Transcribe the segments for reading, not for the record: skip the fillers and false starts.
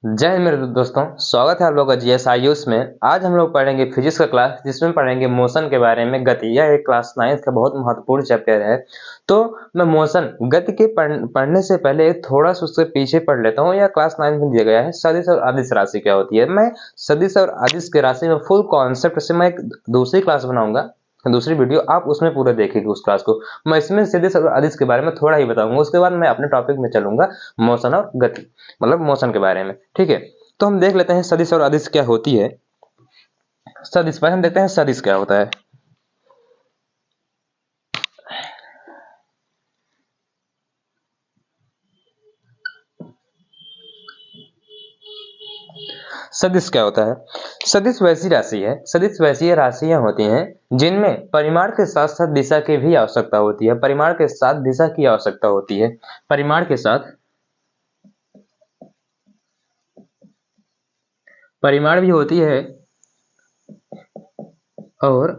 जय हिंद मेरे दोस्तों, स्वागत है आप लोगों का जीएस आयुष में। आज हम लोग पढ़ेंगे फिजिक्स का क्लास, जिसमें पढ़ेंगे मोशन के बारे में। गति, यह एक क्लास 9 का बहुत महत्वपूर्ण चैप्टर है। तो मैं मोशन गति के पढ़ने से पहले थोड़ा सा उससे पीछे पढ़ लेता हूँ। यह क्लास 9 में दिया गया है, सदिश और अदिश राशि क्या होती है। मैं सदिश और अदिश की राशि में फुल कॉन्सेप्ट से मैं एक दूसरी क्लास बनाऊंगा, दूसरी वीडियो, आप उसमें पूरा देखिएगा उस क्लास को। मैं इसमें सदिश और अदिश के बारे में थोड़ा ही बताऊंगा, उसके बाद मैं अपने टॉपिक में चलूंगा, मोशन और गति, मतलब मोशन के बारे में। ठीक है, तो हम देख लेते हैं सदिश और अदिश क्या होती है। सदिश, पहले हम देखते हैं सदिश क्या होता है। सदिश क्या होता है? सदिश वैसी राशि है, सदिश वैसी राशियां होती हैं जिनमें परिमाण के साथ साथ दिशा की भी आवश्यकता होती है। परिमाण के साथ दिशा की आवश्यकता होती है। परिमाण के साथ परिमाण भी होती है और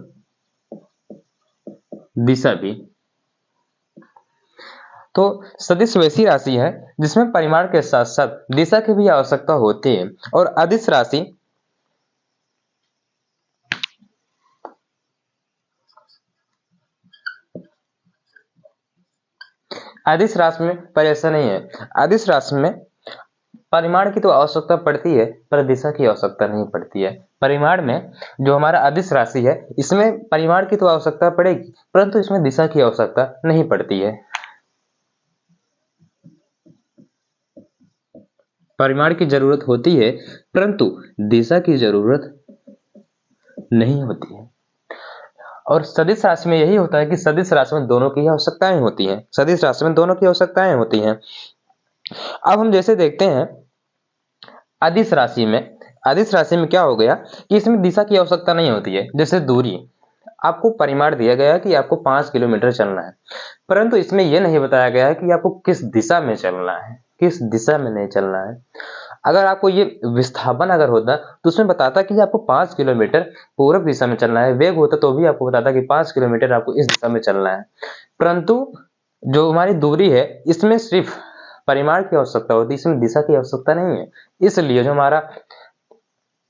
दिशा भी। तो सदिश वैसी राशि है जिसमें परिमाण के साथ साथ दिशा की भी आवश्यकता होती है। और अदिश राशि, अदिश राशि में पर ऐसा नहीं है। अदिश राशि में परिमाण की तो आवश्यकता पड़ती है, पर दिशा की आवश्यकता नहीं पड़ती है। परिमाण में जो हमारा अदिश राशि है, इसमें परिमाण की तो आवश्यकता पड़ेगी, परंतु इसमें दिशा की आवश्यकता नहीं पड़ती है। परिमाण की जरूरत होती है, परंतु दिशा की जरूरत नहीं होती है। और सदिश राशि में यही होता है कि सदिश राशि में दोनों की आवश्यकताएं होती हैं। सदिश राशि में दोनों की आवश्यकताएं होती हैं। अब हम जैसे देखते हैं अदिश राशि में, अदिश राशि में क्या हो गया कि इसमें दिशा की आवश्यकता नहीं होती है। जैसे दूरी, आपको परिमाण दिया गया है कि आपको 5 किलोमीटर चलना है, परंतु इसमें यह नहीं बताया गया है कि आपको किस दिशा में चलना है, किस दिशा में नहीं चलना है। अगर आपको ये विस्थापन अगर होता तो उसमें बताता कि आपको 5 किलोमीटर पूर्व दिशा में चलना है। वेग होता तो भी आपको बताता कि 5 किलोमीटर आपको इस दिशा में चलना है। परंतु जो हमारी दूरी है, इसमें सिर्फ परिमाण की आवश्यकता होती है, इसमें दिशा की आवश्यकता नहीं है। इसलिए जो हमारा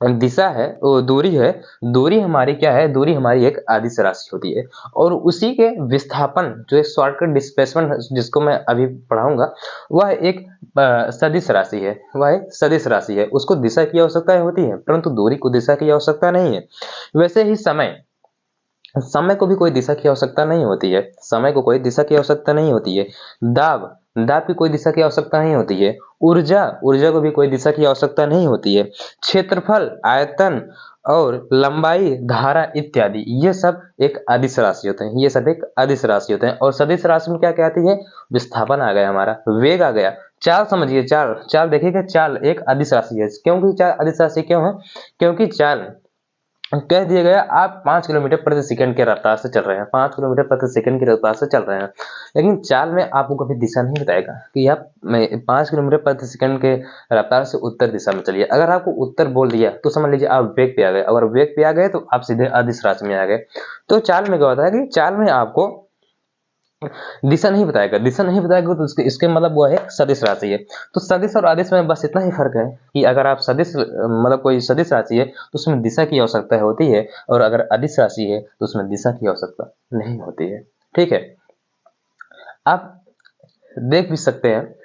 दिशा है, वो दूरी है, दूरी हमारी क्या है, दूरी हमारी एक अदिश राशि होती है। और उसी के विस्थापन, जो एक शॉर्टकट डिस्प्लेसमेंट जिसको मैं अभी पढ़ाऊंगा, वह एक सदिश राशि है। वह एक सदिश राशि है, उसको दिशा की आवश्यकता होती है, परंतु दूरी को दिशा की आवश्यकता नहीं है। वैसे ही समय, समय को भी कोई दिशा की आवश्यकता नहीं होती है। समय को कोई दिशा की आवश्यकता नहीं होती है। दाब, दाब की कोई दिशा की आवश्यकता नहीं होती है। ऊर्जा, ऊर्जा को भी कोई दिशा की आवश्यकता नहीं होती है। क्षेत्रफल, आयतन और लंबाई, धारा इत्यादि, ये सब एक अदिश राशि होते हैं। ये सब एक अदिश राशि होते हैं। और सदिश राशि में क्या क्या आती है? विस्थापन आ गया, हमारा वेग आ गया, चाल समझिए, चाल, चाल देखिएगा, चाल एक अदिश राशि है। क्योंकि चाल अदिश राशि क्यों है? क्योंकि चाल कह दिया गया आप 5 किलोमीटर प्रति सेकंड के रफ्तार से चल रहे हैं, 5 किलोमीटर प्रति सेकंड की रफ्तार से चल रहे हैं। लेकिन चाल में आपको कभी दिशा नहीं बताएगा कि आप 5 किलोमीटर प्रति सेकंड के रफ्तार से उत्तर दिशा में चलिए। अगर आपको उत्तर बोल दिया तो समझ लीजिए आप वेग पे आ गए। अगर वेग पे आ गए तो आप सीधे अदिश राशि में आ गए। तो चाल में क्या होता है कि चाल में आपको दिशा नहीं बताएगा। दिशा नहीं बताएगा तो इसके मतलब वो है सदिश राशि है। तो सदिश और अदिश में बस इतना ही फर्क है कि अगर आप सदिश, मतलब कोई सदिश राशि है तो उसमें दिशा की आवश्यकता होती है, और अगर अदिश राशि है तो उसमें दिशा की आवश्यकता नहीं होती है। ठीक है, आप देख भी सकते हैं,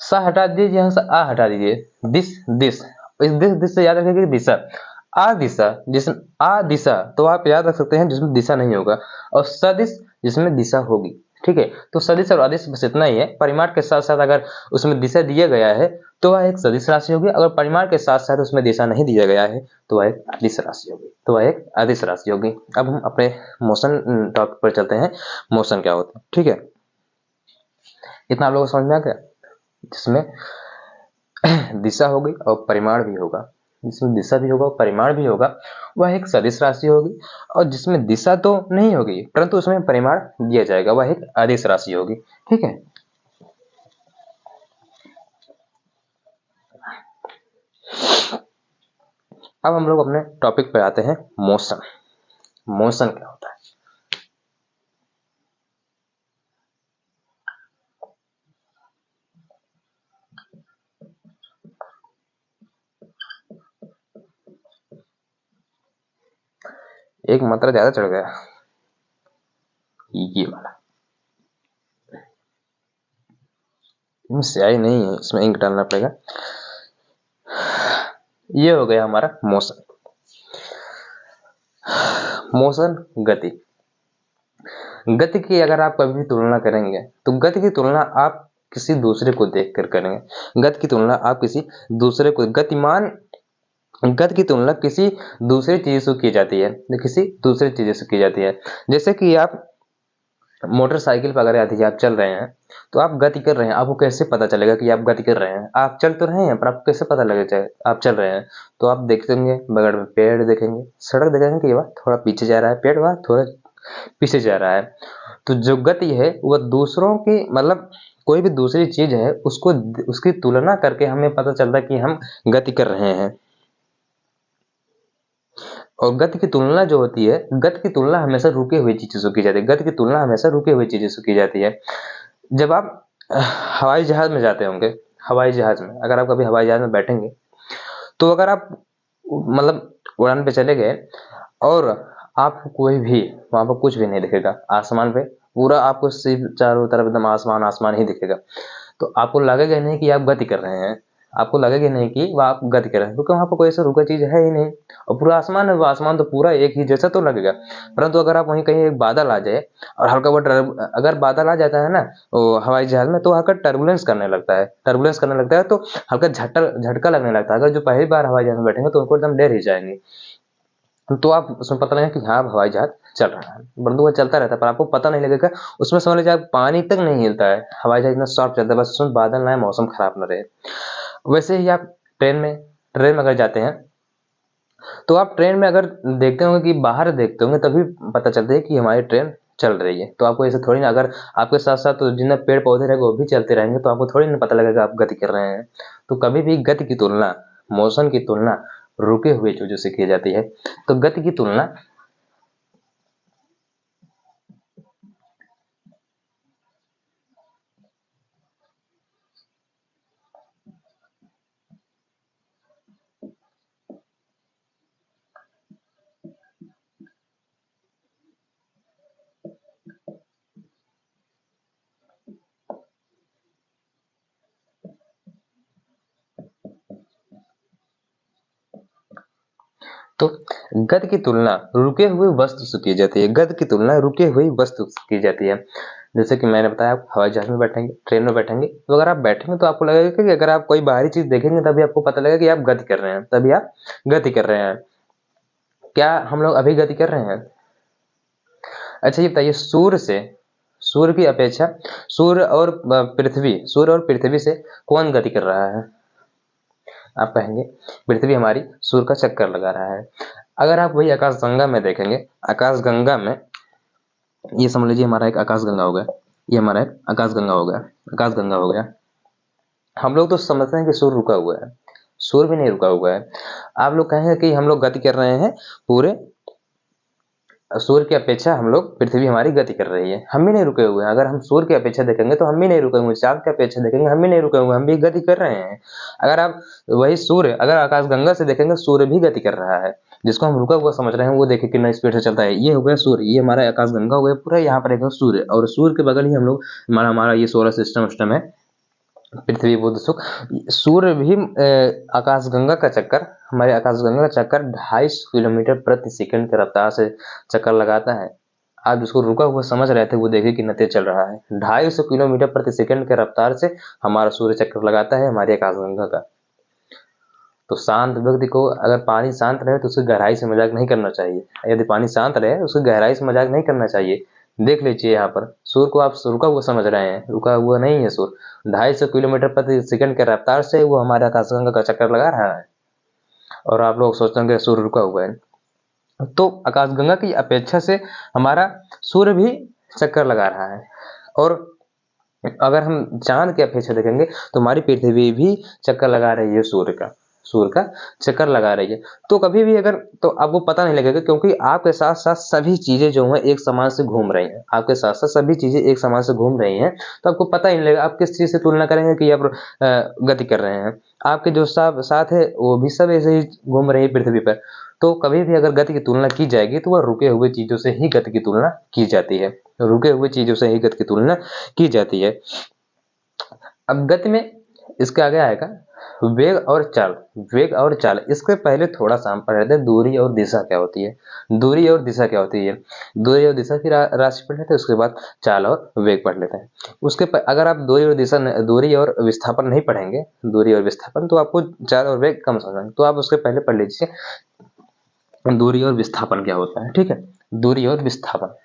सा हटा दीजिए, यहाँ से आ हटा दीजिए, दिस, दिस, इस दिस, दिस से याद रखिए दिशा। आ दिशा, जिसमें आ दिशा तो आप याद रख सकते हैं जिसमें दिशा नहीं होगा, और सदिश जिसमें दिशा होगी। ठीक है, तो सदिश और अदिश बस इतना ही है। परिमाण के साथ साथ अगर उसमें दिशा दिया गया है तो वह एक सदिश राशि होगी। अगर परिमाण के साथ साथ उसमें दिशा नहीं दिया गया है तो वह एक अदिश राशि होगी, तो वह एक अदिश राशि होगी। अब हम अपने मोशन टॉपिक पर चलते हैं, मोशन क्या होता है। ठीक है, इतना आप लोगों को समझ में आ गया? जिसमें दिशा होगी और परिमाण भी होगा, जिसमें दिशा भी होगा और परिमाण भी होगा, वह एक सदिश राशि होगी। और जिसमें दिशा तो नहीं होगी परंतु उसमें परिमाण दिया जाएगा, वह एक अदिश राशि होगी। ठीक है, अब हम लोग अपने टॉपिक पे आते हैं, मोशन। मोशन क्या होता है? एक मात्रा ज्यादा चढ़ गया, ये वाला स्याही नहीं है, इसमें इंक डालना पड़ेगा। ये हो गया हमारा मोशन। मोशन गति। गति की अगर आप कभी भी तुलना करेंगे तो गति की तुलना आप किसी दूसरे को देखकर करेंगे। गति की तुलना आप किसी दूसरे को, गतिमान गति की तुलना किसी दूसरी चीज से की जाती है, किसी दूसरी चीज से की जाती है। जैसे कि आप मोटरसाइकिल पर अगर यदि आप चल रहे हैं तो आप गति कर रहे हैं, आपको कैसे पता चलेगा कि आप गति कर रहे हैं? आप चल तो रहे हैं पर आपको कैसे पता लगेगा आप चल रहे हैं? तो आप देखेंगे बगल में पेड़ देखेंगे, सड़क देखेंगे कि वह थोड़ा पीछे जा रहा है, पेड़ वह थोड़ा पीछे जा रहा है। तो जो गति है वह दूसरों की, मतलब कोई भी दूसरी चीज है उसको, उसकी तुलना करके हमें पता चलता है कि हम गति कर रहे हैं। और गति की तुलना जो होती है, गति की तुलना हमेशा रुके हुए चीजों से की जाती है। गति की तुलना हमेशा रुके हुए चीजों से की जाती है। जब आप हवाई जहाज में जाते होंगे, हवाई जहाज में अगर आप कभी हवाई जहाज में बैठेंगे तो अगर आप मतलब उड़ान पे चले गए और आपको कोई भी वहां पर कुछ भी नहीं दिखेगा, आसमान पे पूरा आपको सिर्फ चारों तरफ एकदम आसमान आसमान ही दिखेगा, तो आपको लगेगा नहीं कि आप गति कर रहे हैं, आपको लगेगा नहीं कि वह आप गति कर रहे हैं, क्योंकि वहां पर कोई ऐसा रुका चीज है ही नहीं और पूरा आसमान है, वो आसमान तो पूरा एक ही जैसा तो लगेगा। परंतु अगर आप वहीं कहीं एक बादल आ जाए और हल्का बहुत अगर बादल आ जाता है ना वो हवाई जहाज में, तो हल्का टर्बुलेंस करने लगता है, टर्बुलेंस करने लगता है तो हल्का झटका लगने लगता है। अगर जो पहली बार हवाई जहाज में बैठेंगे तो उनको एकदम डर ही जाएंगे, तो आप उसमें पता लगेगा कि हाँ हवाई जहाज चल रहा है, परंतु वो चलता रहता है पर आपको पता नहीं लगेगा। उसमें समझ लीजिए पानी तक नहीं हिलता है, हवाई जहाज इतना सॉफ्ट चलता है, बस उसमें बादल ना आए, मौसम खराब ना रहे। वैसे ही आप ट्रेन में अगर जाते हैं तो आप ट्रेन में अगर देखते होंगे कि बाहर देखते होंगे तभी पता चलता है कि हमारी ट्रेन चल रही है। तो आपको ऐसे थोड़ी ना, अगर आपके साथ साथ तो जितने पेड़ पौधे रहेंगे वो भी चलते रहेंगे तो आपको थोड़ी ना पता लगेगा आप गति कर रहे हैं। तो कभी भी गति की तुलना, मोशन की तुलना रुके हुए चीजों से की जाती है। तो गति की तुलना तो गति की तुलना रुके हुए वस्तु से की जाती है। गति की तुलना रुके हुई वस्तु से की जाती है। जैसे कि मैंने बताया, आप हवाई जहाज में बैठेंगे, ट्रेन में बैठेंगे, तो अगर आप बैठेंगे तो आपको लगेगा कि अगर आप कोई बाहरी चीज देखेंगे तभी आपको पता लगेगा कि आप गति कर रहे हैं, तभी आप गति कर रहे हैं। क्या हम लोग अभी गति कर रहे हैं? अच्छा ये बताइए, सूर्य की अपेक्षा सूर्य और पृथ्वी से कौन गति कर रहा है? आप कहेंगे पृथ्वी हमारी सूर्य का चक्कर लगा रहा है। अगर आप वही आकाशगंगा में देखेंगे, आकाशगंगा में ये समझ लीजिए हमारा एक आकाशगंगा हो गया, ये हमारा एक आकाशगंगा हो गया, आकाशगंगा हो गया। हम लोग तो समझते हैं कि सूर्य रुका हुआ है, सूर्य भी नहीं रुका हुआ है। आप लोग कहेंगे कि हम लोग गति कर रहे हैं, पूरे सूर्य की अपेक्षा हम लोग, पृथ्वी हमारी गति कर रही है, हम भी नहीं रुके हुए हैं। अगर हम सूर्य की अपेक्षा देखेंगे तो हम भी नहीं रुके हुए, चांद की अपेक्षा देखेंगे हम भी नहीं रुके हुए, हम भी गति कर रहे हैं। अगर आप वही सूर्य अगर आकाशगंगा से देखेंगे, सूर्य भी गति कर रहा है। जिसको हम रुका हुआ समझ रहे हैं वो देखिए कितना स्पीड से चलता है। ये हो गया सूर्य, ये हमारा आकाशगंगा हो गया पूरा, यहाँ पर एक सूर्य, और सूर्य के बगल ही हम लोग हमारा ये सोलर सिस्टम है, पृथ्वी बुध शुक्र। सूर्य भी आकाशगंगा का चक्कर, हमारे आकाशगंगा का चक्कर 250 किलोमीटर प्रति सेकंड की रफ्तार से चक्कर लगाता है। आप जिसको रुका हुआ समझ रहे थे वो देखिए कितना तेज चल रहा है, 250 किलोमीटर प्रति सेकंड के रफ्तार से हमारा सूर्य चक्कर लगाता है हमारी आकाशगंगा का। तो शांत व्यक्ति को, अगर पानी शांत रहे तो उसकी गहराई से मजाक नहीं करना चाहिए, यदि पानी शांत रहे उसकी गहराई से मजाक नहीं करना चाहिए। देख लीजिए यहाँ पर सूर्य को आप रुका हुआ समझ रहे हैं, रुका हुआ नहीं है सूर्य, 250 किलोमीटर प्रति सेकंड के रफ्तार से वो हमारे आकाशगंगा का चक्कर लगा रहा है, और आप लोग सोचते हैं कि सूर्य रुका हुआ है। तो आकाशगंगा की अपेक्षा से हमारा सूर्य भी चक्कर लगा रहा है। और अगर हम चांद की अपेक्षा देखेंगे तो हमारी पृथ्वी भी चक्कर लगा रही है सूर्य का। सूर्य का चक्कर लगा रही है। तो कभी भी अगर तो आपको पता नहीं लगेगा, क्योंकि आपके साथ साथ सभी चीजें जो हैं एक समान से घूम रही हैं, आपके साथ साथ सभी चीजें एक समान से घूम रही हैं, तो आपको पता ही नहीं लगेगा। आप किस चीज से तुलना करेंगे कि आप गति कर रहे हैं, आपके जो साथ है वो भी सब ऐसे ही घूम रहे हैं पृथ्वी पर। तो कभी भी अगर गति की तुलना की जाएगी तो वह रुके हुए चीजों से ही गति की तुलना की जाती है, रुके हुए चीजों से ही गति की तुलना की जाती है। अब गति में इसके आगे आएगा वेग और चाल। वेग और चाल, इसके पहले थोड़ा सा हम पढ़ रहे थे दूरी और दिशा क्या होती है। दूरी और दिशा क्या होती है, दूरी और दिशा की राशि पढ़ लेते हैं, उसके बाद चाल और वेग पढ़ लेते हैं। अगर आप दूरी और दिशा, दूरी और विस्थापन नहीं पढ़ेंगे, दूरी और विस्थापन, तो आपको चाल और वेग कम समझेंगे। तो आप उसके पहले पढ़ लीजिए दूरी और विस्थापन क्या होता है। ठीक है, दूरी और विस्थापन,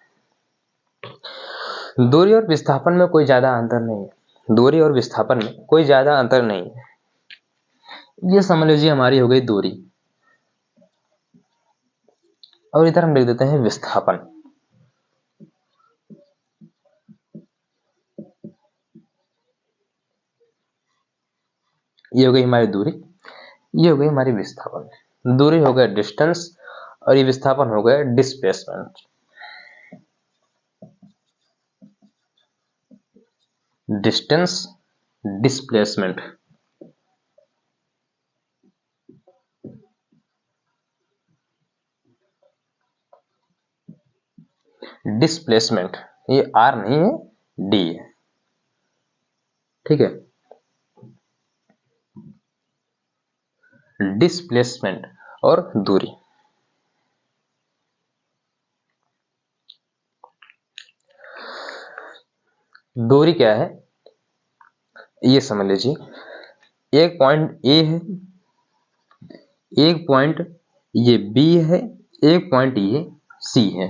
दूरी और विस्थापन में कोई ज्यादा अंतर नहीं है। दूरी और विस्थापन में कोई ज्यादा अंतर नहीं है। ये समझ लीजिए हमारी हो गई दूरी, और इधर हम लिख देते हैं विस्थापन। ये हो गई हमारी दूरी, ये हो गई हमारी विस्थापन। दूरी हो गया डिस्टेंस और ये विस्थापन हो गया डिस्प्लेसमेंट। Distance, displacement. डिस्प्लेसमेंट, ये आर नहीं है, डी है। ठीक है, डिस्प्लेसमेंट और दूरी। दूरी क्या है ये समझ लीजिए, एक पॉइंट ए है, एक पॉइंट ये बी है, एक पॉइंट ये सी है।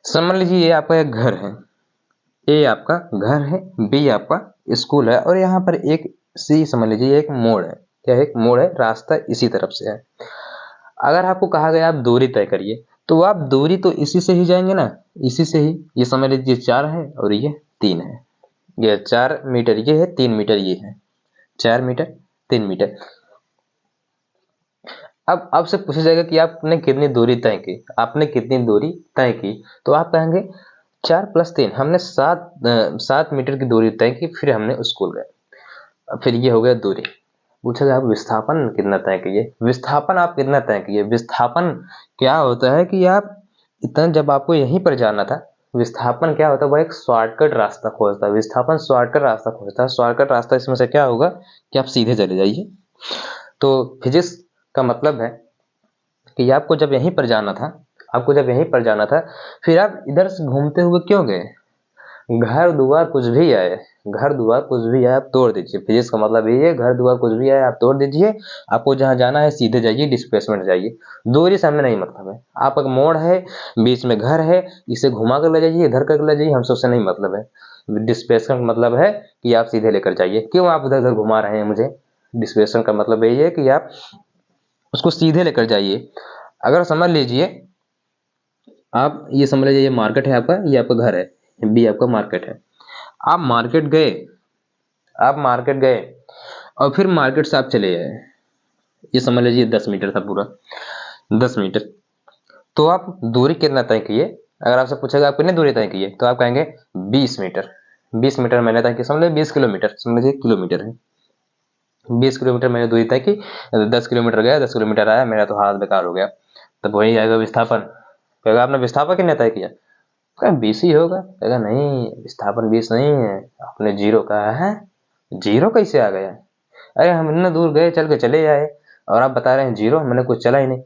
समझ लीजिए ये आपका एक घर है, ए आपका घर है, बी आपका स्कूल है, और यहाँ पर एक सी समझ लीजिए एक मोड़ है। क्या एक मोड़ है, रास्ता इसी तरफ से है। अगर आपको कहा गया आप दूरी तय करिए, तो आप दूरी तो इसी से ही जाएंगे ना, इसी से ही। ये समझ लीजिए 4 है और ये 3 है, ये 4 मीटर ये है, 3 मीटर ये है, 4 मीटर 3 मीटर। अब आपसे पूछा जाएगा कि आपने कितनी दूरी तय की, आपने कितनी दूरी तय की, तो आप कहेंगे 4 + 3, हमने 7 मीटर की दूरी तय की, फिर हमने स्कूल गए। फिर ये हो गया दूरी। पूछा जाए आप विस्थापन कितना तय किए, विस्थापन आप कितना तय किए। विस्थापन क्या होता है कि आप इतना, जब आपको यहीं पर जाना था, विस्थापन क्या होता है, वह एक शॉर्टकट रास्ता खोजता है। विस्थापन शॉर्टकट रास्ता खोजता है। शॉर्टकट रास्ता इसमें से क्या होगा कि आप सीधे चले जाइए। तो फिजिक्स का मतलब है कि आपको जब यहीं पर जाना था, आपको जब यहीं पर जाना था, फिर आप इधर से घूमते हुए क्यों गए। घर दुआर कुछ भी आए, घर दुआर कुछ भी आए आप तोड़ दीजिए। फिजिक्स का मतलब ये है, घर दुआर कुछ भी आए आप तोड़ दीजिए। आपको जहां जाना है सीधे जाइए, डिस्प्लेसमेंट जाइए। दूरी से हमें नहीं मतलब है। आप एक मोड़ है, बीच में घर है, इसे घुमा कर ले जाइए, इधर कर ले जाइए, हम सबसे नहीं मतलब है। डिस्प्लेसमेंट मतलब है कि आप सीधे लेकर जाइए। क्यों आप इधर उधर घुमा रहे हैं मुझे। डिस्प्लेसमेंट का मतलब यही है कि आप उसको सीधे लेकर जाइए। अगर समझ लीजिए, आप ये समझ लीजिए ये मार्केट है आपका, ये आपका घर है, बी आपका मार्केट है। आप मार्केट गए, आप मार्केट गए और फिर मार्केट से आप चले आए। ये समझ लीजिए 10 मीटर था पूरा, 10 मीटर। तो आप दूरी कितना तय किए। अगर आपसे पूछेगा आप कितनी दूरी तय किए, तो आप कहेंगे 20 मीटर। 20 मीटर मैंने तय किया, समझ लीजिए 20 किलोमीटर, समझ लीजिए किलोमीटर है। 20 किलोमीटर मैंने दूरी तय की, 10 किलोमीटर गया, 10 किलोमीटर आया, मेरा तो हाथ बेकार हो गया। तब वही आएगा विस्थापन। कहेगा आपने विस्थापन कितने तय किया, कहा 20 ही होगा। कहेगा नहीं, विस्थापन 20 नहीं है, आपने 0 कहा है। 0 कैसे आ गया। अरे हम इतना दूर गए, चल के चले आए, और आप बता रहे हैं 0, मैंने कुछ चला ही नहीं।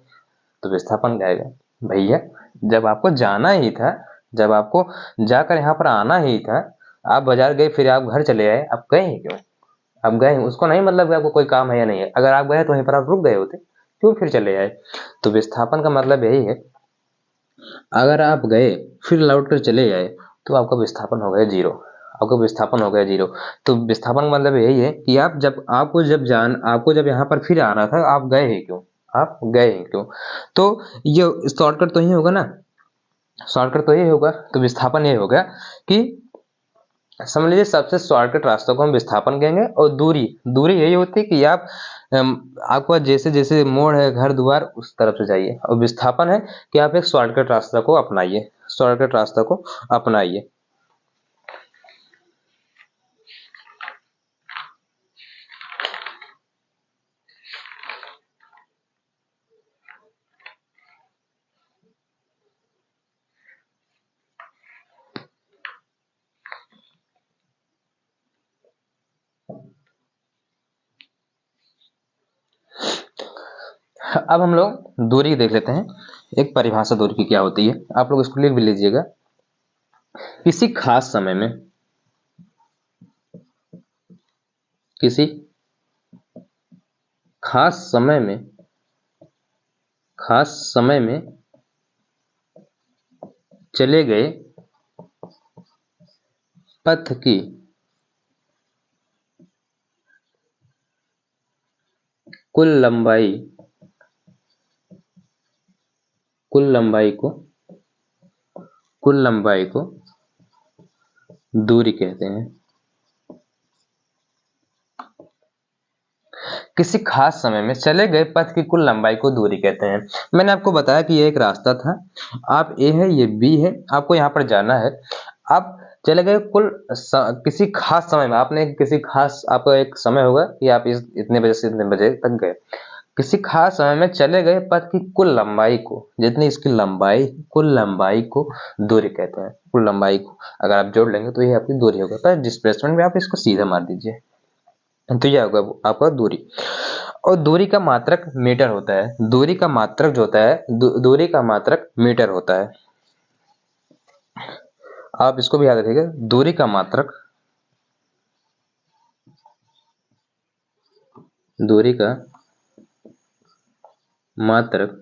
तो विस्थापन क्या आएगा। भैया जब आपको जाना ही था, जब आपको जाकर यहाँ पर आना ही था, आप बाजार गए, फिर आप घर चले आए, आप गए ही क्यों। आप गए, उसको नहीं मतलब कि आपको कोई काम है या नहीं है। अगर आप गए तो वहीं पर आप रुक गए होते, क्यों फिर चले आए। तो विस्थापन का मतलब यही है, अगर आप गए फिर लौट कर चले आए, तो आपका विस्थापन हो गया 0। आपका विस्थापन हो गया 0। तो विस्थापन का मतलब यही है कि आप जब आपको जब यहाँ पर फिर आना था, आप गए ही क्यों, आप गए ही क्यों। तो ये शॉर्टकट तो ही होगा ना, शॉर्टकट तो ये होगा। तो विस्थापन ये होगा कि समझ लीजिए सबसे शॉर्टकट रास्ते को हम विस्थापन कहेंगे, और दूरी दूरी यही होती है कि आप आपका जैसे जैसे मोड़ है घर द्वार उस तरफ से जाइए, और विस्थापन है कि आप एक शॉर्टकट रास्ता को अपनाइए, शॉर्टकट रास्ता को अपनाइए। अब हम लोग दूरी देख लेते हैं, एक परिभाषा दूरी की क्या होती है, आप लोग इसको लिख भी लीजिएगा। किसी खास समय में, किसी खास समय में, खास समय में चले गए पथ की कुल लंबाई, कुल लंबाई को, कुल लंबाई को दूरी कहते हैं। किसी खास समय में चले गए पथ की कुल लंबाई को दूरी कहते हैं। मैंने आपको बताया कि ये एक रास्ता था, आप ए है ये बी है, आपको यहाँ पर जाना है। आप चले गए किसी खास समय में, आपने किसी खास आपका एक समय होगा कि आप इस इतने बजे से इतने बजे तक गए, किसी खास समय में चले गए पथ की कुल लंबाई को, जितनी इसकी लंबाई, कुल लंबाई को दूरी कहते हैं। कुल लंबाई को अगर आप जोड़ लेंगे तो ये आपकी दूरी होगा, पर डिस्प्लेसमेंट में आप इसको सीधा मार दीजिए तो यह होगा आपका दूरी। और दूरी का मात्रक मीटर होता है, दूरी का मात्रक जो होता है, दूरी का मात्रक मीटर होता है। आप इसको भी याद रखिएगा, दूरी का मात्रक, दूरी का मात्रक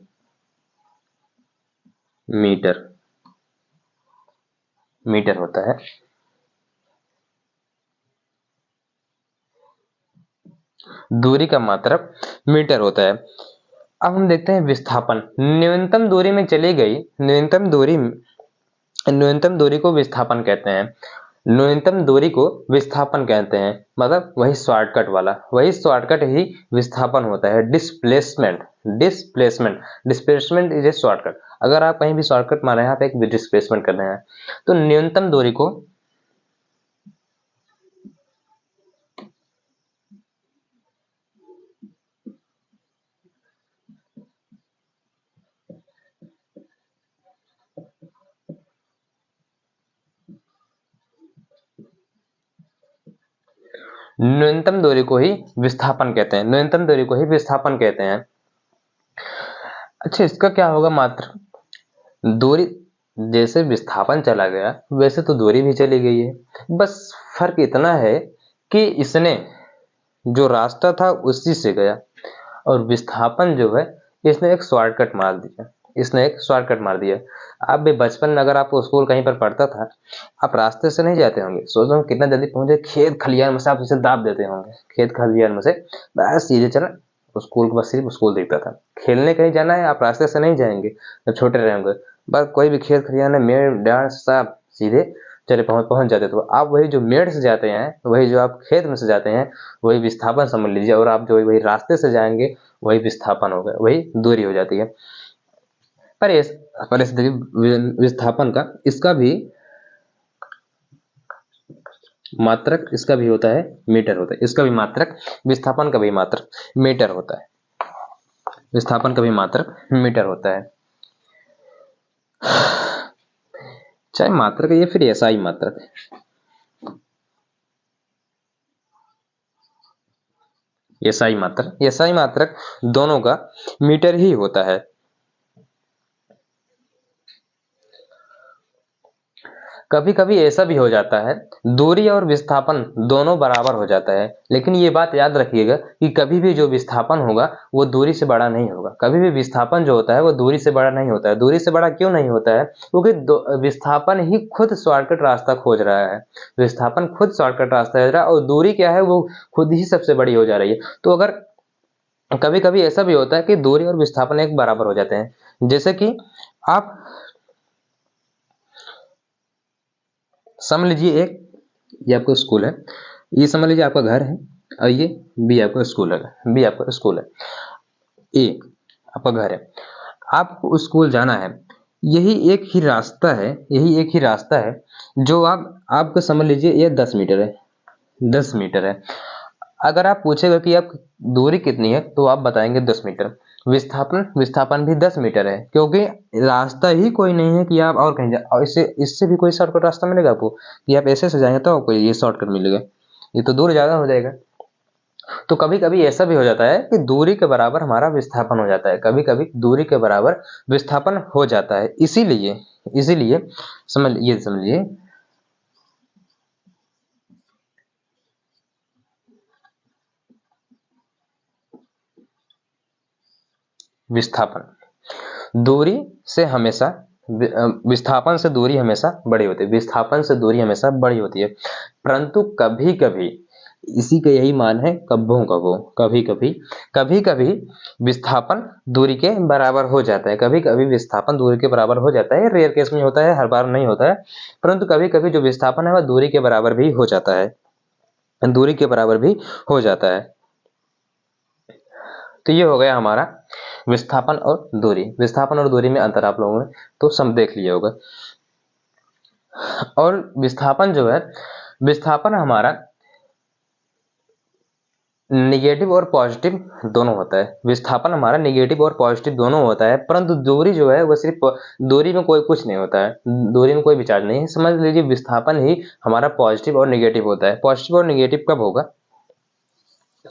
मीटर, मीटर होता है। दूरी का मात्रक मीटर होता है। अब हम देखते हैं विस्थापन। न्यूनतम दूरी में चली गई, न्यूनतम दूरी, न्यूनतम दूरी को विस्थापन कहते हैं। न्यूनतम दूरी को विस्थापन कहते हैं, मतलब वही शॉर्टकट वाला, वही शॉर्टकट ही विस्थापन होता है। Displacement, displacement, displacement is a shortcut. अगर आप कहीं भी शॉर्टकट मार रहे हैं, आप एक डिस्प्लेसमेंट कर रहे हैं, तो न्यूनतम दूरी को, न्यूनतम दूरी को ही विस्थापन कहते हैं, न्यूनतम दूरी को ही विस्थापन कहते हैं। अच्छा, इसका क्या होगा मात्र दूरी, जैसे विस्थापन चला गया वैसे तो दूरी भी चली गई है, बस फर्क इतना है कि इसने जो रास्ता था उसी से गया, और विस्थापन जो है इसने एक शॉर्टकट मार दिया, इसने एक शॉर्टकट मार दिया। आप भी बचपन में अगर आपको स्कूल कहीं पर पढ़ता था, आप रास्ते से नहीं जाते होंगे, सोचो हम कितना जल्दी पहुंचे, खेत खलियान में से आप इसे दाब देते होंगे, खेत खलियान में से बस सीधे चला स्कूल को, बस सिर्फ स्कूल दिखता था। खेलने कहीं जाना है, आप रास्ते से नहीं जाएंगे जब छोटे रहेंगे, बस कोई भी खेत खलियान है, मेड़ डांड सब सीधे चले पहुंच जाते। तो आप वही जो मेड़ से जाते हैं, वही जो आप खेत में से जाते हैं, वही विस्थापन समझ लीजिए, और आप जो वही रास्ते से जाएंगे वही विस्थापन होगा, वही दूरी हो जाती है। पर इस देखिए विस्थापन का, इसका भी मात्रक, इसका भी होता है मीटर होता है, इसका भी मात्रक, विस्थापन का भी मात्रक मीटर होता है, विस्थापन का भी मात्रक मीटर होता है। चाहे मात्रक है या फिर एसआई मात्रक है, एसआई मात्रक, एसआई मात्रक दोनों का मीटर ही होता है। कभी कभी ऐसा भी हो जाता है दूरी और विस्थापन दोनों बराबर हो जाता है, लेकिन ये बात याद रखिएगा कि कभी भी जो विस्थापन होगा वो दूरी से बड़ा नहीं होगा, कभी भी विस्थापन जो होता है वो दूरी से बड़ा नहीं होता है। दूरी से बड़ा क्यों नहीं होता है? क्योंकि विस्थापन ही खुद शॉर्टकट रास्ता खोज रहा है, विस्थापन खुद शॉर्टकट रास्ता खोज रहा है, और दूरी क्या है, वो खुद ही सबसे बड़ी हो जा रही है। तो अगर कभी कभी ऐसा भी होता है कि दूरी और विस्थापन एक बराबर हो जाते हैं, जैसे कि आप समझ लीजिए ये आपका स्कूल है, ये समझ लीजिए आपका घर है, और ये बी आपका स्कूल है, बी आपका स्कूल है, ए आपका घर है। आपको स्कूल जाना है, यही एक ही रास्ता है, यही एक ही रास्ता है जो आपको समझ लीजिए ये 10 मीटर है, 10 मीटर है। अगर आप पूछेगा कि आप दूरी कितनी है तो आप बताएंगे 10 मीटर। विस्थापन विस्थापन भी 10 मीटर है, क्योंकि रास्ता ही कोई नहीं है कि आप और कहीं जाए, और इससे इससे भी कोई शॉर्टकट रास्ता मिलेगा आपको कि आप ऐसे से जाएंगे तो आपको ये शॉर्टकट मिलेगा, ये तो दूर ज़्यादा हो जाएगा। तो कभी कभी ऐसा भी हो जाता है कि दूरी के बराबर हमारा विस्थापन हो जाता है, कभी कभी दूरी के बराबर विस्थापन हो जाता है। इसीलिए इसीलिए समझिए विस्थापन दूरी से हमेशा विस्थापन से दूरी हमेशा बड़ी होती है, विस्थापन से दूरी हमेशा बड़ी होती है। परंतु कभी कभी, इसी का यही मान है कब्बों का वो, कभी कभी विस्थापन दूरी के बराबर हो जाता है, कभी कभी विस्थापन दूरी के बराबर हो जाता है। रेयर केस में होता है, हर बार नहीं होता है, परंतु कभी कभी जो विस्थापन है वह दूरी के बराबर भी हो जाता है, दूरी के बराबर भी हो जाता है। तो ये हो गया हमारा विस्थापन और दूरी। विस्थापन और दूरी में अंतर आप लोगों ने तो सम देख लिया होगा। और विस्थापन जो है, विस्थापन हमारा निगेटिव और पॉजिटिव दोनों होता है, विस्थापन हमारा निगेटिव और पॉजिटिव दोनों होता है, परंतु दूरी जो है वो सिर्फ दूरी में कोई कुछ नहीं होता है, दूरी में कोई भी चार्ज नहीं है। समझ लीजिए विस्थापन ही हमारा पॉजिटिव और निगेटिव होता है। पॉजिटिव और निगेटिव कब होगा,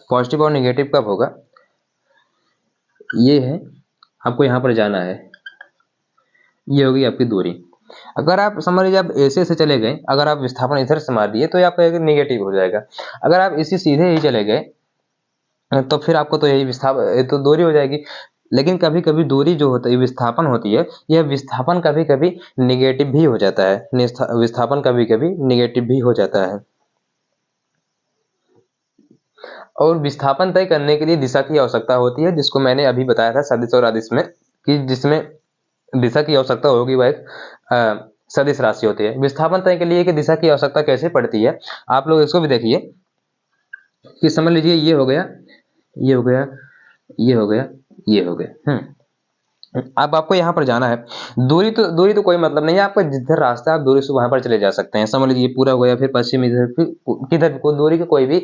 पॉजिटिव और निगेटिव कब होगा, ये है आपको यहाँ पर जाना है, ये होगी आपकी दूरी। अगर आप समझ लीजिए आप ऐसे से चले गए, अगर आप विस्थापन इधर से मार दिए तो ये आपका निगेटिव हो जाएगा। अगर आप इसी सीधे ही चले गए तो फिर आपको तो यही तो दूरी हो जाएगी। लेकिन कभी कभी दूरी जो होता है, विस्थापन होती है, यह विस्थापन कभी कभी निगेटिव भी हो जाता है, विस्थापन कभी कभी निगेटिव भी हो जाता है। और विस्थापन तय करने के लिए दिशा की आवश्यकता होती है, जिसको मैंने अभी बताया था सदिश और अदिश में, कि जिसमें दिशा की आवश्यकता होगी वह एक सदिश राशि होती है। विस्थापन तय के लिए कि दिशा की आवश्यकता कैसे पड़ती है, आप लोग इसको भी देखिए कि समझ लीजिए ये हो गया, ये हो गया, ये हो गया, ये हो गया। अब आपको यहाँ पर जाना है, दूरी तो कोई मतलब नहीं है, आपका जिधर रास्ता है आप दूरी से वहां पर चले जा सकते हैं। समझ लीजिए पूरा हो गया, फिर पश्चिम, इधर फिर किधर को दूरी की कोई भी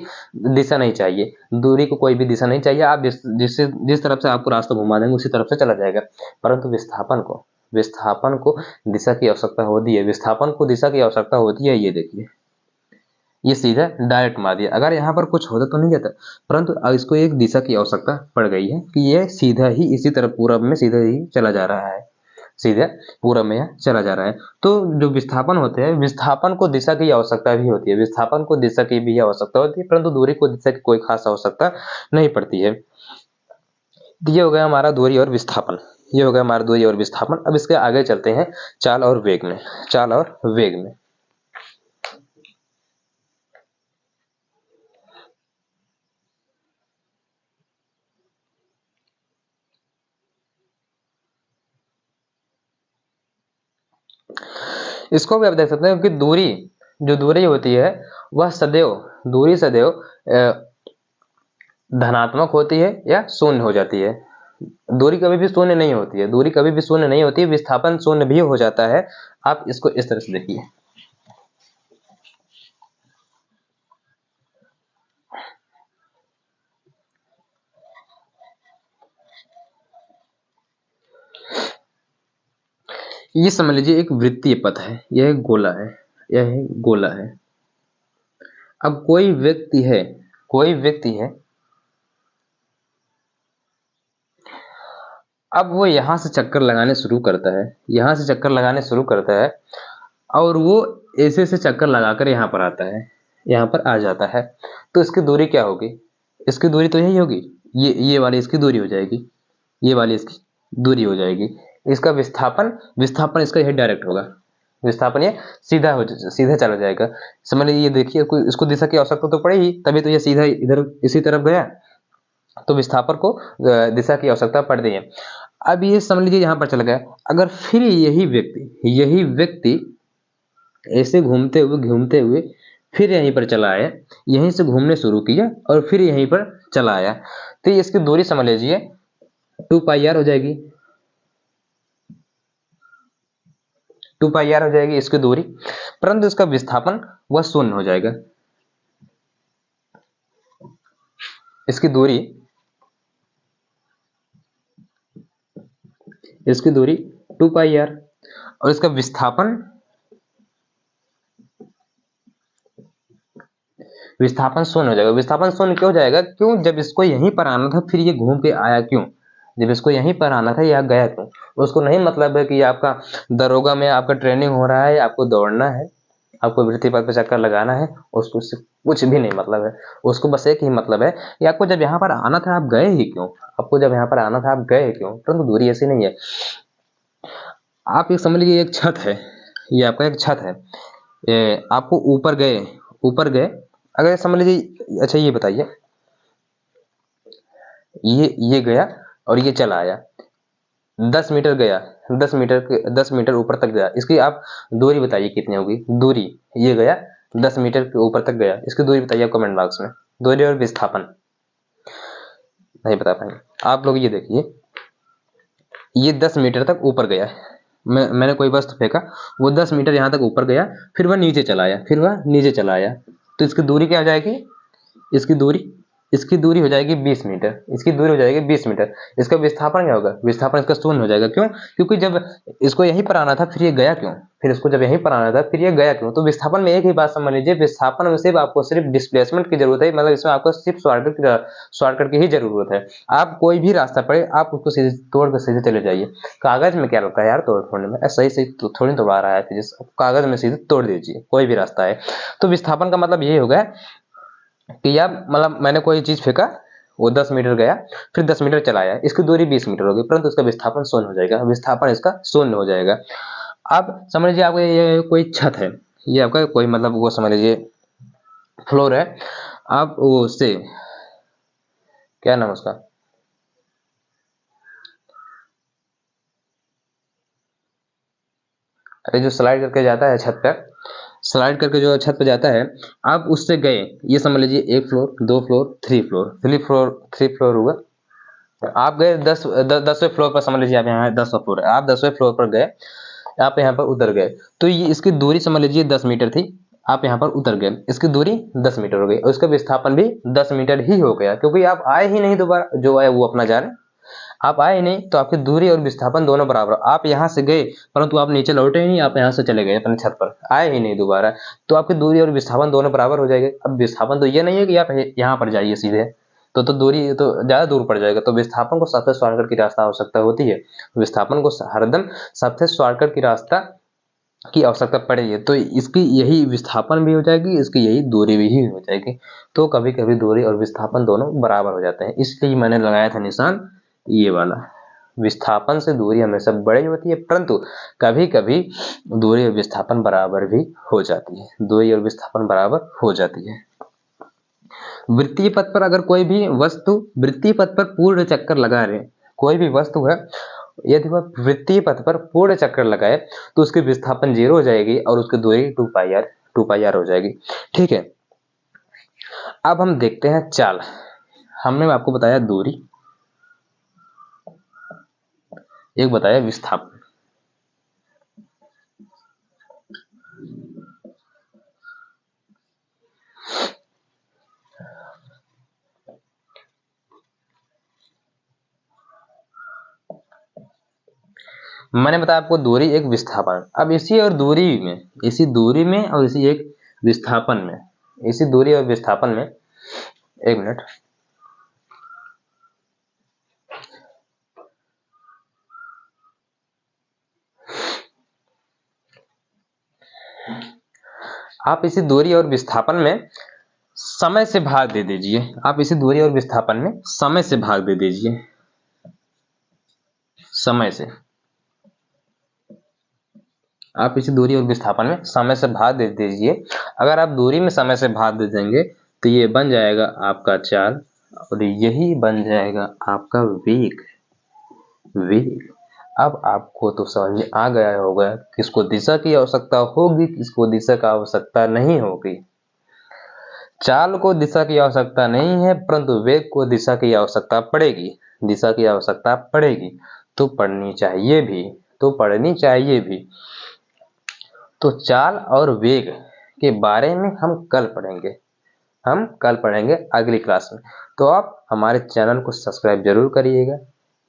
दिशा नहीं चाहिए, दूरी को कोई भी दिशा नहीं चाहिए, आप जिस तरफ से आपको रास्ता घुमा देंगे उसी तरफ से चला जाएगा। परंतु विस्थापन को दिशा की आवश्यकता होती है, विस्थापन को दिशा की आवश्यकता होती है। ये देखिए, ये सीधा डायरेक्ट मार दिया, अगर यहाँ पर कुछ होता तो नहीं जाता, परंतु अब इसको एक दिशा की आवश्यकता पड़ गई है कि ये सीधा ही इसी तरफ पूरब में सीधा ही चला जा रहा है, सीधे पूरब में यह चला जा रहा है। तो जो विस्थापन होते हैं, विस्थापन को दिशा की आवश्यकता भी होती है, विस्थापन को दिशा की भी आवश्यकता होती है, परंतु दूरी को दिशा की कोई खास आवश्यकता नहीं पड़ती है। तो ये हो गया हमारा दूरी और विस्थापन, ये हो गया हमारा दूरी और विस्थापन। अब इसके आगे चलते हैं चाल और वेग में, चाल और वेग में। इसको भी आप देख सकते हैं कि जो दूरी होती है वह सदैव धनात्मक होती है या शून्य हो जाती है। दूरी कभी भी शून्य नहीं होती है, दूरी कभी भी शून्य नहीं होती है, विस्थापन शून्य भी हो जाता है। आप इसको इस तरह से देखिए, ये समझ लीजिए एक वृत्तीय पथ है, यह एक गोला है, यह एक गोला है। अब कोई व्यक्ति है, अब वो यहाँ से चक्कर लगाने शुरू करता है, यहाँ से चक्कर लगाने शुरू करता है, और वो ऐसे से चक्कर लगाकर यहाँ पर आता है, यहाँ पर आ जाता है। तो इसकी दूरी क्या होगी, इसकी दूरी तो यही होगी, ये वाली इसकी दूरी हो जाएगी, ये वाली इसकी दूरी हो जाएगी। इसका विस्थापन इसका यही डायरेक्ट होगा, विस्थापन ये सीधा चला जाएगा। समझ लीजिए, ये देखिए इसको दिशा की आवश्यकता तो पड़ेगी, तभी तो ये सीधा इधर इसी तरफ गया, तो विस्थापन को दिशा की आवश्यकता पड़ रही है। अब ये समझ लीजिए यहाँ पर चला गया, अगर फिर यही व्यक्ति ऐसे घूमते हुए फिर यहीं पर चला आया, यहीं से घूमने शुरू किया और फिर यहीं पर चला आया, तो इसकी दूरी समझ लीजिए 2πr हो जाएगी। 2πr हो जाएगी इसकी दूरी, परंतु इसका विस्थापन वह 0 हो जाएगा। इसकी दूरी 2πr और इसका विस्थापन 0 हो जाएगा। विस्थापन 0 क्यों हो जाएगा? क्यों? जब इसको यहीं पर आना था फिर ये घूम के आया क्यों? जब इसको यहीं पर आना था या गया क्यों? उसको नहीं मतलब है कि आपका दरोगा में आपका ट्रेनिंग हो रहा है, आपको दौड़ना है, आपको वृत्ति पथ पे चक्कर लगाना है, उसको उससे कुछ भी नहीं मतलब है। उसको बस एक ही मतलब है कि आपको जब यहाँ पर आना था आप गए ही क्यों? आपको जब यहाँ पर आना था आप गए क्यों? परंतु दूरी ऐसी नहीं है। आप ये समझ लीजिए एक छत है, ये आपका एक छत है, आपको ऊपर गए, अगर समझ लीजिए, अच्छा ये बताइए, ये गया और ये चला आया, 10 मीटर गया, 10 मीटर ऊपर तक गया, इसकी आप दूरी बताइए कितनी होगी? दूरी, ये गया 10 मीटर के ऊपर तक गया, इसकी दूरी बताइए आप कमेंट बॉक्स में। दूरी और विस्थापन नहीं बता पाएंगे आप लोग। ये देखिए, ये 10 मीटर तक ऊपर गया, मैंने कोई वस्तु फेंका, वो 10 मीटर यहाँ तक ऊपर गया, फिर वह नीचे चला आया, तो इसकी दूरी क्या हो जाएगी? इसकी दूरी हो जाएगी 20 मीटर, इसकी दूरी हो जाएगी 20 मीटर। इसका विस्थापन क्या होगा? विस्थापन इसका 0 हो जाएगा। क्यों? क्योंकि जब इसको यहीं पर आना था फिर ये गया क्यों? फिर इसको जब यहीं पर आना था फिर ये गया क्यों? तो विस्थापन में एक ही बात समझ लीजिए, विस्थापन में सिर्फ आपको सिर्फ डिस्प्लेसमेंट की जरूरत है, मतलब इसमें आपको सिर्फ शॉर्टकट की ही जरूरत है। आप कोई भी रास्ता पड़े आप उसको सीधे तोड़ कर सीधे चले जाइए। कागज में क्या लगता है यार तोड़ने में? सही तो थोड़ी तोड़ा रहा है, फिजिक्स कागज में सीधे तोड़ दीजिए कोई भी रास्ता है। तो विस्थापन का मतलब ये होगा कि यार मतलब मैंने कोई चीज फेंका, वो 10 मीटर गया, फिर 10 मीटर चला आया, इसकी दूरी 20 मीटर होगी, परंतु इसका विस्थापन 0 हो जाएगा, विस्थापन इसका 0 हो जाएगा। अब समझ लीजिए आपका ये कोई छत है, ये आपका कोई मतलब वो समझ लीजिए फ्लोर है, आप वो से क्या नाम उसका, अरे जो स्लाइड करके जाता है छत पर, स्लाइड करके जो छत पे जाता है, आप उससे गए, ये समझ लीजिए 1 फ्लोर 2 फ्लोर 3 फ्लोर हुआ, आप गए 10वें फ्लोर पर, समझ लीजिए आप यहाँ 10वां फ्लोर है, आप 10वें फ्लोर पर गए, आप यहाँ पर उतर गए, तो ये इसकी दूरी समझ लीजिए 10 मीटर थी, आप यहाँ पर उतर गए, इसकी दूरी 10 मीटर हो गई और इसका विस्थापन भी 10 मीटर ही हो गया, क्योंकि आप आए ही नहीं दोबारा, जो आए वो अपना जा रहे, आप आए नहीं तो आपकी दूरी और विस्थापन दोनों बराबर। आप यहाँ से गए परंतु आप नीचे लौटे ही नहीं, आप यहाँ से चले गए अपने छत पर, आए ही नहीं दोबारा, तो आपकी दूरी और विस्थापन दोनों बराबर हो जाएंगे। अब विस्थापन तो ये नहीं है कि आप यहाँ पर जाइए सीधे, तो दूरी तो ज्यादा दूर पड़ जाएगा, तो विस्थापन को सबसे शॉर्टकट की रास्ता आवश्यकता होती है, विस्थापन को हरदम सबसे शॉर्टकट की रास्ता की आवश्यकता पड़ेगी, तो इसकी यही विस्थापन भी हो जाएगी, इसकी यही दूरी भी हो जाएगी, तो कभी कभी दूरी और विस्थापन दोनों बराबर हो जाते हैं, इसलिए मैंने लगाया था निशान ये वाला। विस्थापन से दूरी हमेशा बड़ी होती है, परंतु कभी कभी दूरी और विस्थापन बराबर भी हो जाती है, दूरी और विस्थापन बराबर हो जाती है। वृत्तीय पथ पर अगर कोई भी वस्तु वृत्तीय पथ पर पूर्ण चक्कर लगा रहे, कोई भी वस्तु है यदि वह वृत्तीय पथ पर पूर्ण चक्कर लगाए तो उसकी विस्थापन 0 हो जाएगी और उसकी दूरी 2πr हो जाएगी। ठीक है, अब हम देखते हैं चाल। हमने आपको बताया दूरी, एक बताया विस्थापन। मैंने बताया आपको दूरी एक विस्थापन। अब इसी दूरी में और इसी एक विस्थापन में, इसी दूरी और विस्थापन में, एक मिनट, आप इसी दूरी और विस्थापन में समय से भाग दे दीजिए, आप इसी दूरी और विस्थापन में समय से भाग दे दीजिए, समय से आप इसी दूरी और विस्थापन में समय से भाग दे दीजिए। अगर आप दूरी में समय से भाग दे देंगे तो ये बन जाएगा आपका चाल और यही बन जाएगा आपका वेग। अब आपको तो समझ में आ गया होगा किसको दिशा की आवश्यकता होगी, किसको दिशा का आवश्यकता नहीं होगी। चाल को दिशा की आवश्यकता नहीं है, परंतु वेग को दिशा की आवश्यकता पड़ेगी। दिशा की आवश्यकता पड़ेगी तो पढ़नी चाहिए भी, तो पढ़नी चाहिए भी। तो चाल और वेग के बारे में हम कल पढ़ेंगे, हम कल पढ़ेंगे अगली क्लास में। तो आप हमारे चैनल को सब्सक्राइब जरूर करिएगा,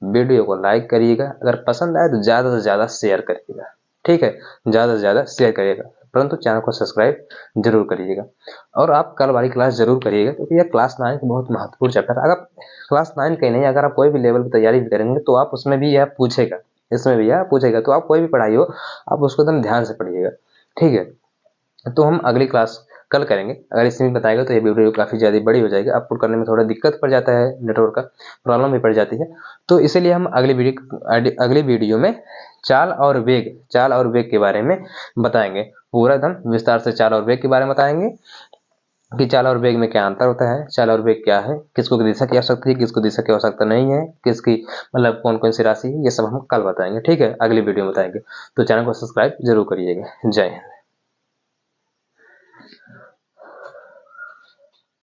वीडियो को लाइक करिएगा, अगर पसंद आए तो ज़्यादा से ज़्यादा शेयर करिएगा। ठीक है, ज़्यादा से ज़्यादा शेयर करिएगा, परंतु चैनल को सब्सक्राइब जरूर करिएगा। और आप कल वाली क्लास जरूर करिएगा, क्योंकि यह क्लास 9 का बहुत महत्वपूर्ण चैप्टर है। अगर क्लास 9 का ही नहीं, अगर आप कोई भी लेवल की तैयारी भी करेंगे तो आप उसमें भी यह पूछेगा, इसमें भी यह पूछेगा। तो आप कोई भी पढ़ाई हो, आप उसको एकदम ध्यान से पढ़िएगा। ठीक है, तो हम अगली क्लास कल करेंगे। अगर इसमें बताएगा तो ये वीडियो काफ़ी ज़्यादा बड़ी हो जाएगी, अपलोड करने में थोड़ा दिक्कत पड़ जाता है, नेटवर्क का प्रॉब्लम भी पड़ जाती है। तो इसीलिए हम अगली वीडियो में चाल और वेग के बारे में बताएंगे। पूरा एकदम विस्तार से चाल और वेग के बारे में बताएंगे कि चाल और वेग में क्या अंतर होता है, चाल और वेग क्या है, किसको दिशा की आवश्यकता है, किसको दिशा की आवश्यकता नहीं है, किसकी मतलब कौन कौन सी राशि है, ये सब हम कल बताएंगे। ठीक है, अगली वीडियो में बताएंगे। तो चैनल को सब्सक्राइब जरूर करिएगा। जय हिंद।